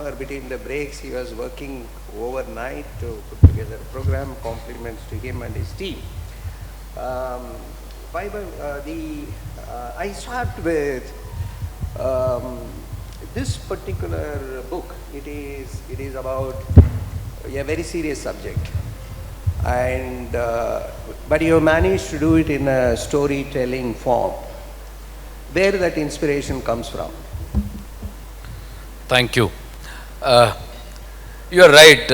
hour between the breaks. He was working overnight to put together a program. Compliments to him and his team. Vaibhav, I start with this particular book. It is about a very serious subject, and but you managed to do it in a storytelling form. Where that inspiration comes from? Thank you. You are right.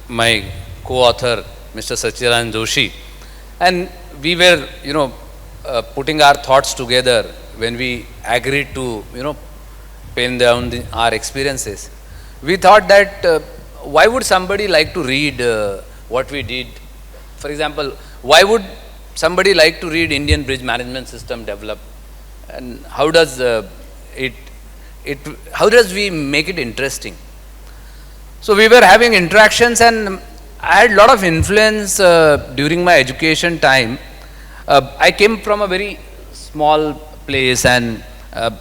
My co-author, Mr. Satyarajan Joshi, and we were, putting our thoughts together when we agreed to, pen down our experiences. We thought that why would somebody like to read what we did? For example, why would somebody like to read Indian bridge management system develop? And how does how does we make it interesting? So we were having interactions, and I had a lot of influence during my education time. I came from a very small place and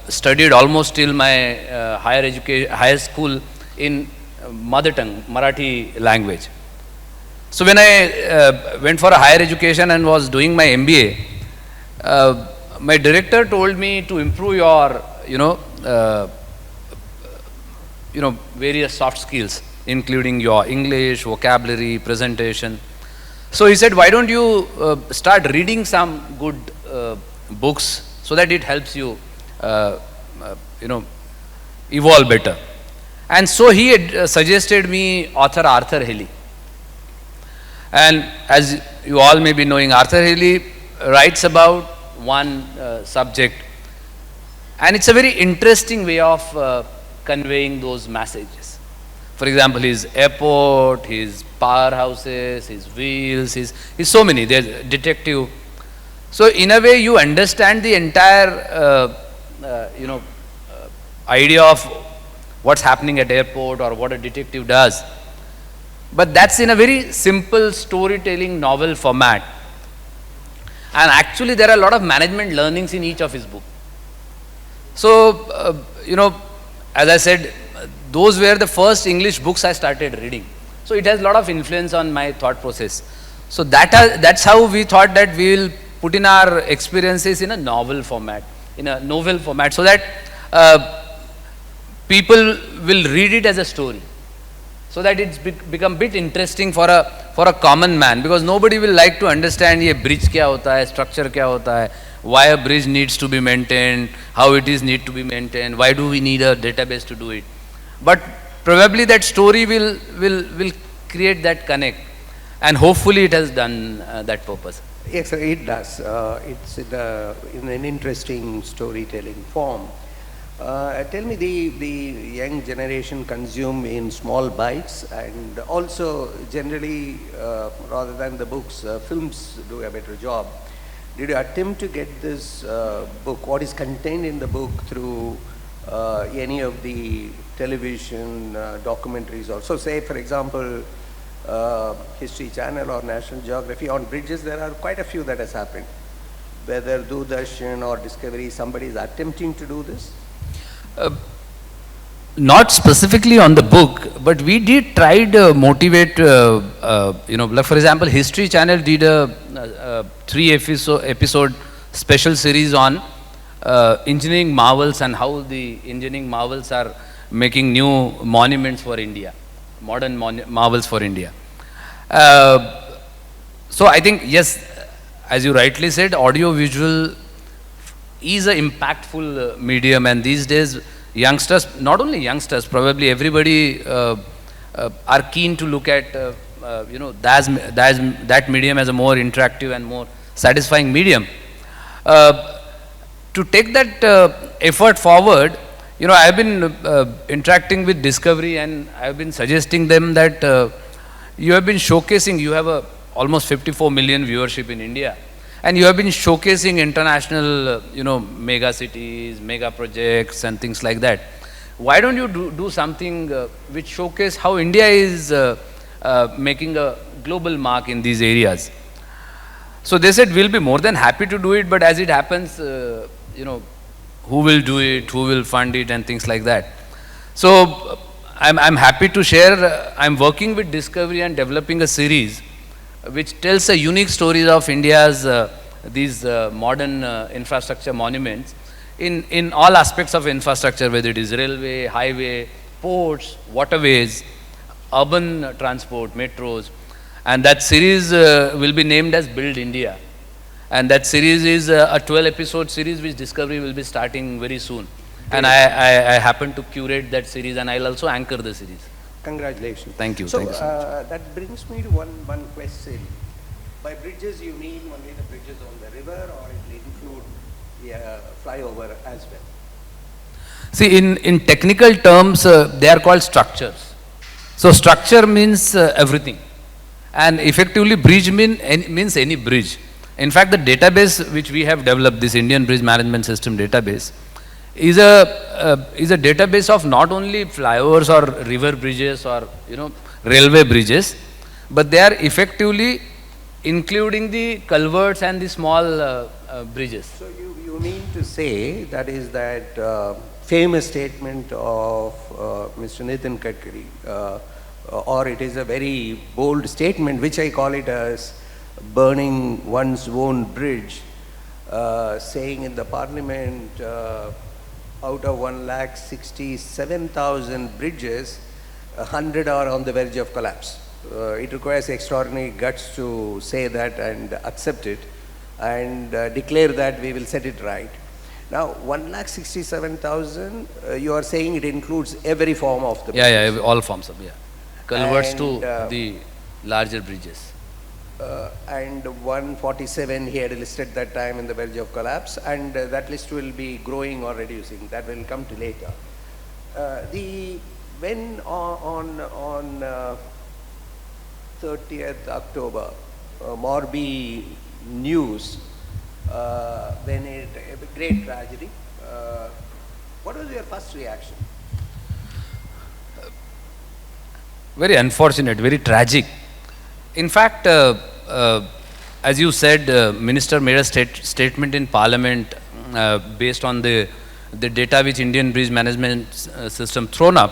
studied almost till my higher school in mother tongue, Marathi language. So when I went for a higher education and was doing my MBA, my director told me to improve your, various soft skills, including your English, vocabulary, presentation. So he said, why don't you start reading some good books so that it helps you, evolve better. And so he had suggested me author Arthur Haley. And as you all may be knowing, Arthur Haley writes about one subject, and it's a very interesting way of conveying those messages. For example, his airport, his powerhouses, his wheels, his so many. There's detective. So in a way, you understand the entire, idea of what's happening at airport or what a detective does. But that's in a very simple storytelling novel format. And actually, there are a lot of management learnings in each of his books. So, as I said, those were the first English books I started reading. So it has a lot of influence on my thought process. So that's how we thought that we will put in our experiences in a novel format, so that people will read it as a story, so that it's become a bit interesting for a common man, because nobody will like to understand ye bridge kya hota hai, structure kya hota hai, why a bridge needs to be maintained, how it is need to be maintained, why do we need a database to do it. But probably that story will create that connect, and hopefully it has done that purpose. Yes, it does. It's in an interesting storytelling form. Tell me, the young generation consume in small bites, and also generally, rather than the books, films do a better job. Did you attempt to get this book, what is contained in the book, through any of the television documentaries also? Say, for example, History Channel or National Geography. On bridges, there are quite a few that has happened. Whether Doordarshan or Discovery, somebody is attempting to do this? Not specifically on the book, but we did try to motivate, like for example, History Channel did a 3-episode special series on engineering marvels and how the engineering marvels are making new monuments for India, modern marvels for India. So I think, yes, as you rightly said, audio-visual is an impactful medium, and these days youngsters, not only youngsters, probably everybody are keen to look at that medium as a more interactive and more satisfying medium. To take that effort forward, I have been interacting with Discovery, and I have been suggesting them that you have been showcasing, you have almost 54 million viewership in India, and you have been showcasing international, mega cities, mega projects and things like that. Why don't you do something which showcase how India is making a global mark in these areas? So they said, we'll be more than happy to do it, but as it happens, who will do it, who will fund it, and things like that. So I'm happy to share, I'm working with Discovery and developing a series which tells a unique stories of India's these modern infrastructure monuments in all aspects of infrastructure, whether it is railway, highway, ports, waterways, urban transport, metros. And that series will be named as Build India. And that series is a 12-episode series which Discovery will be starting very soon. And I happen to curate that series, and I'll also anchor the series. Congratulations. Thank you. So, Thank you so much. that brings me to one question. By bridges, you mean only the bridges on the river, or it will include flyover as well? See, in technical terms, they are called structures. So structure means everything. And effectively, bridge means any bridge. In fact, the database which we have developed, this Indian Bridge Management System database, is a database of not only flyovers or river bridges or railway bridges, but they are effectively including the culverts and the small bridges. So you mean to say that is that famous statement of Mr. Nitin Gadkari, or it is a very bold statement, which I call it as burning one's own bridge, saying in the parliament, out of 1,67,000 bridges, 100 are on the verge of collapse. It requires extraordinary guts to say that and accept it and declare that we will set it right. Now, 1,67,000, you are saying it includes every form of the bridges. Yeah, all forms of, culverts to the larger bridges. And 147 he had listed that time in the verge of collapse, and that list will be growing or reducing. That will come to later. When on 30th October, Morbi news, when a great tragedy, what was your first reaction? Very unfortunate, very tragic. In fact, as you said, Minister made a statement in Parliament based on the data which Indian Bridge Management System thrown up,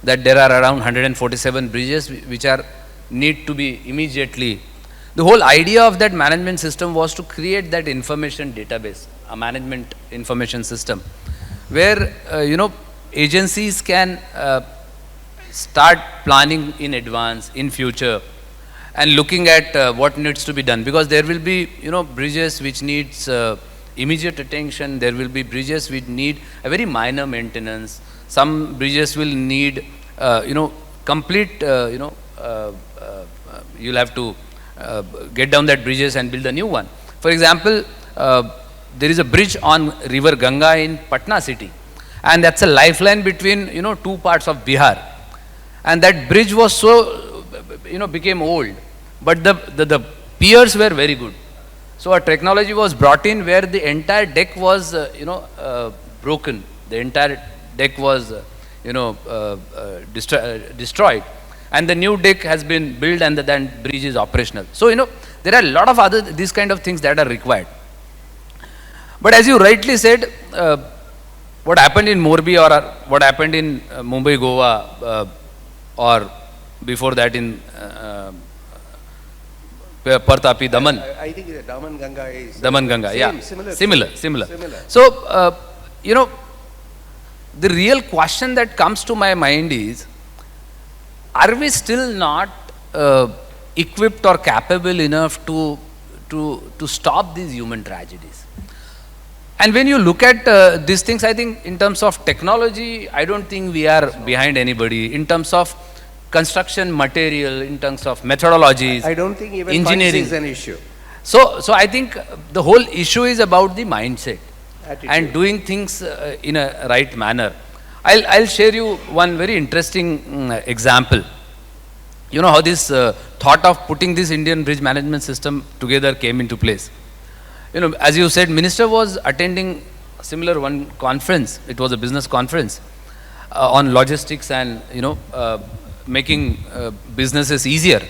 that there are around 147 bridges which need to be immediately. The whole idea of that management system was to create that information database, a management information system, where agencies can start planning in advance, in future, and looking at what needs to be done, because there will be bridges which needs immediate attention. There will be bridges which need a very minor maintenance. Some bridges will need complete you'll have to get down that bridges and build a new one. For example, there is a bridge on river Ganga in Patna city, and that's a lifeline between two parts of Bihar, and that bridge was so became old, but the piers were very good. So a technology was brought in where the entire deck was broken. The entire deck was destroyed, and the new deck has been built, and then bridge is operational. So there are a lot of other these kind of things that are required. But as you rightly said, what happened in Morbi or what happened in Mumbai, Goa, or before that in Partapi, Daman. I think the Daman Ganga is Daman Ganga, same, similar. So the real question that comes to my mind is, are we still not equipped or capable enough to stop these human tragedies? And when you look at these things, I think in terms of technology, I don't think we are behind anybody. In terms of construction material, in terms of methodologies, I don't think even engineering is an issue. So I think the whole issue is about the mindset. Attitude. And doing things in a right manner. I'll share you one very interesting example. You know how this thought of putting this Indian bridge management system together came into place. As you said, Minister was attending a similar one conference. It was a business conference on logistics and making businesses easier.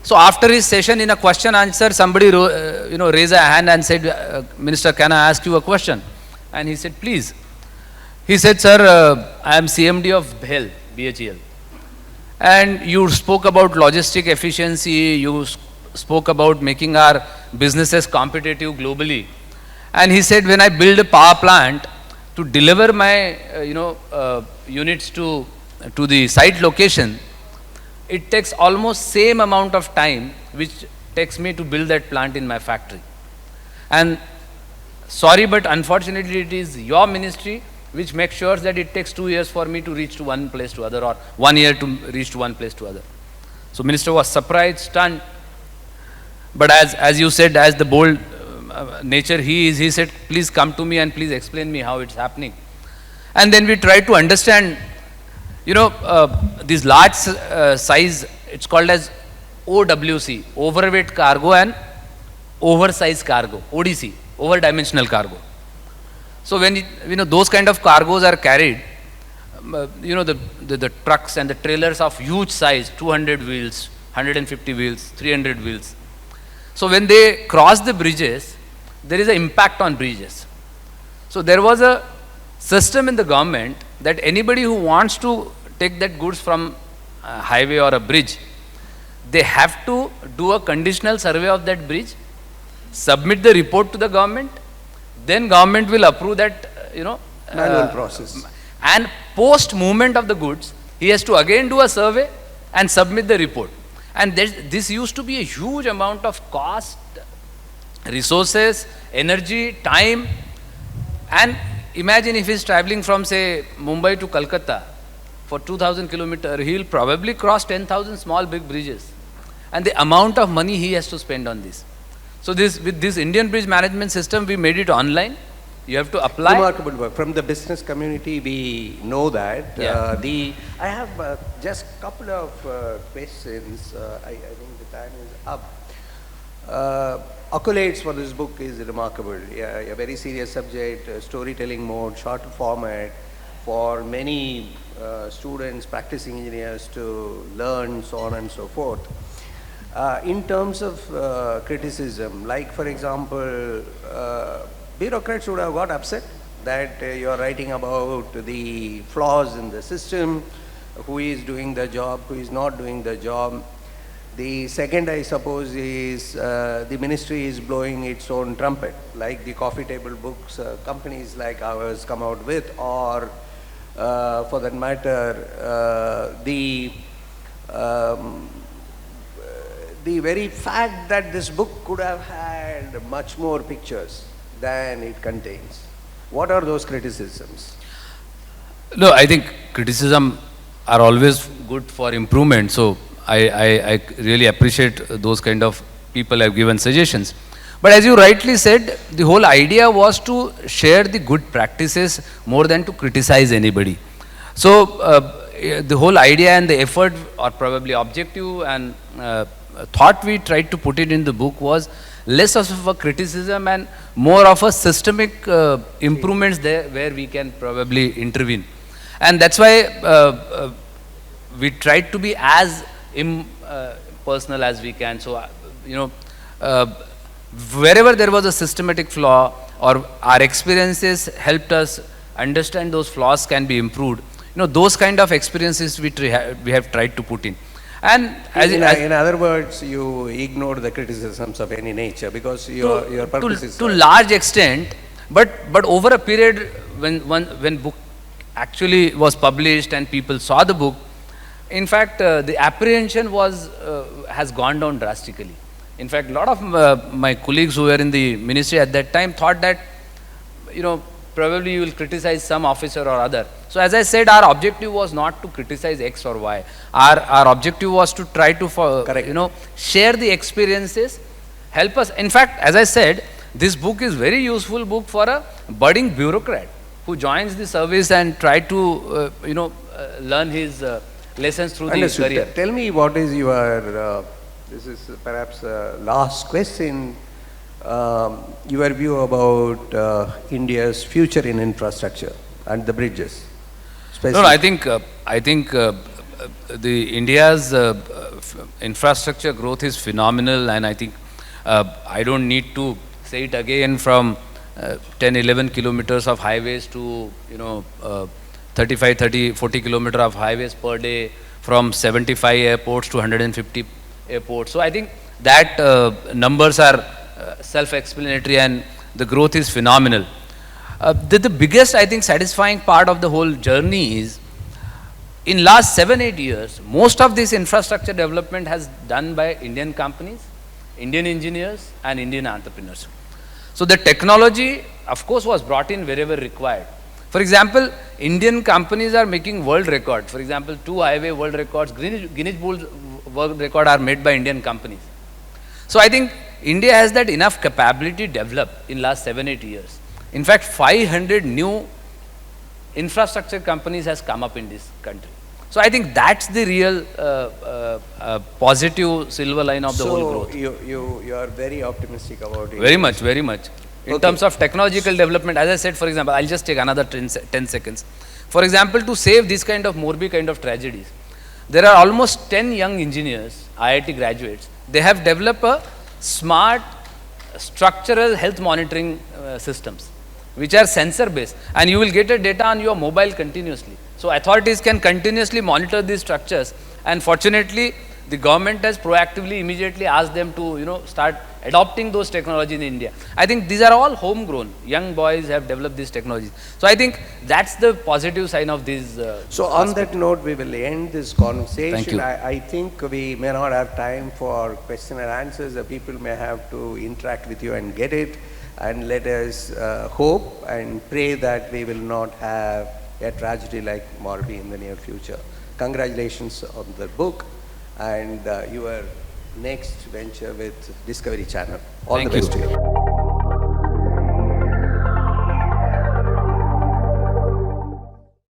So after his session, in a question answer, somebody raised a hand and said, Minister, can I ask you a question? And he said, please. He said, sir, I am CMD of BHEL. And you spoke about logistic efficiency, you spoke about making our businesses competitive globally. And he said, when I build a power plant to deliver my, units to the site location, it takes almost same amount of time which takes me to build that plant in my factory. And sorry, but unfortunately it is your ministry which makes sure that it takes 2 years for me to reach to one place to other, or 1 year to reach to one place to other. So minister was surprised, stunned. But as you said, as the bold nature he is, he said, please come to me and please explain me how it's happening. And then we tried to understand, this large size, it's called as OWC, overweight cargo and oversized cargo, ODC, over-dimensional cargo. So when those kind of cargoes are carried, the trucks and the trailers of huge size, 200 wheels, 150 wheels, 300 wheels. So when they cross the bridges, there is an impact on bridges. So there was a system in the government that anybody who wants to take that goods from a highway or a bridge, they have to do a conditional survey of that bridge, submit the report to the government, then government will approve that, manual process. And post movement of the goods, he has to again do a survey and submit the report. And this used to be a huge amount of cost, resources, energy, time. And imagine if he's traveling from, say, Mumbai to Calcutta for 2,000 kilometers, he'll probably cross 10,000 small big bridges. And the amount of money he has to spend on this. So with this Indian bridge management system, we made it online. You have to apply. Remarkable work. From the business community, we know that. Yeah. I have just a couple of questions. I think the time is up. Accolades for this book is remarkable. Yeah, a very serious subject, storytelling mode, short format, for many students, practicing engineers to learn, so on and so forth. In terms of criticism, like for example, bureaucrats would have got upset that you are writing about the flaws in the system, who is doing the job, who is not doing the job. The second, I suppose, is the ministry is blowing its own trumpet, like the coffee table books companies like ours come out with, or for that matter, the very fact that this book could have had much more pictures than it contains. What are those criticisms? No, I think criticism are always good for improvement. So I really appreciate those kind of people have given suggestions. But as you rightly said, the whole idea was to share the good practices more than to criticize anybody. So the whole idea and the effort, or probably objective and thought we tried to put it in the book, was less of a criticism and more of a systemic improvements there where we can probably intervene. And that's why we tried to be as personal as we can. So, wherever there was a systematic flaw or our experiences helped us understand those flaws can be improved, those kind of experiences we have tried to put in. And in other words, you ignore the criticisms of any nature because your purpose is... To large extent, but over a period when book actually was published and people saw the book, in fact, the apprehension has gone down drastically. In fact, a lot of my colleagues who were in the ministry at that time thought that, probably you will criticize some officer or other. So as I said, our objective was not to criticize X or Y. Our objective was to try to, share the experiences, help us. In fact, as I said, this book is very useful book for a budding bureaucrat who joins the service and try to, learn his lessons through the career. Tell me what is your, this is perhaps last question, your view about India's future in infrastructure and the bridges. No, I think the India's infrastructure growth is phenomenal, and I think I don't need to say it again from 10, 11 kilometers of highways to, 35, 30, 40 kilometers of highways per day, from 75 airports to 150 airports. So I think that numbers are self-explanatory, and the growth is phenomenal. The biggest, I think, satisfying part of the whole journey is, in last 7-8 years, most of this infrastructure development has done by Indian companies, Indian engineers, and Indian entrepreneurs. So the technology, of course, was brought in wherever required. For example, Indian companies are making world records. For example, 2 highway world records, Guinness Book world record are made by Indian companies. So I think India has that enough capability developed in last 7-8 years. In fact, 500 new infrastructure companies has come up in this country. So I think that's the real positive silver line of the whole growth. You are very optimistic about it. Very much, very much. In terms of technological development, as I said, for example, I'll just take another 10 seconds. For example, to save this kind of Morbi kind of tragedies, there are almost 10 young engineers, IIT graduates. They have developed a smart structural health monitoring systems, which are sensor based, and you will get a data on your mobile continuously. So authorities can continuously monitor these structures, and fortunately the government has proactively immediately asked them to start adopting those technologies in India. I think these are all homegrown. Young boys have developed these technologies. So I think that's the positive sign of these. So on that note, we will end this conversation. Thank you. I think we may not have time for question and answers. The people may have to interact with you and get it. And let us hope and pray that we will not have a tragedy like Morbi in the near future. Congratulations on the book and your next venture with Discovery Channel. All the best to you.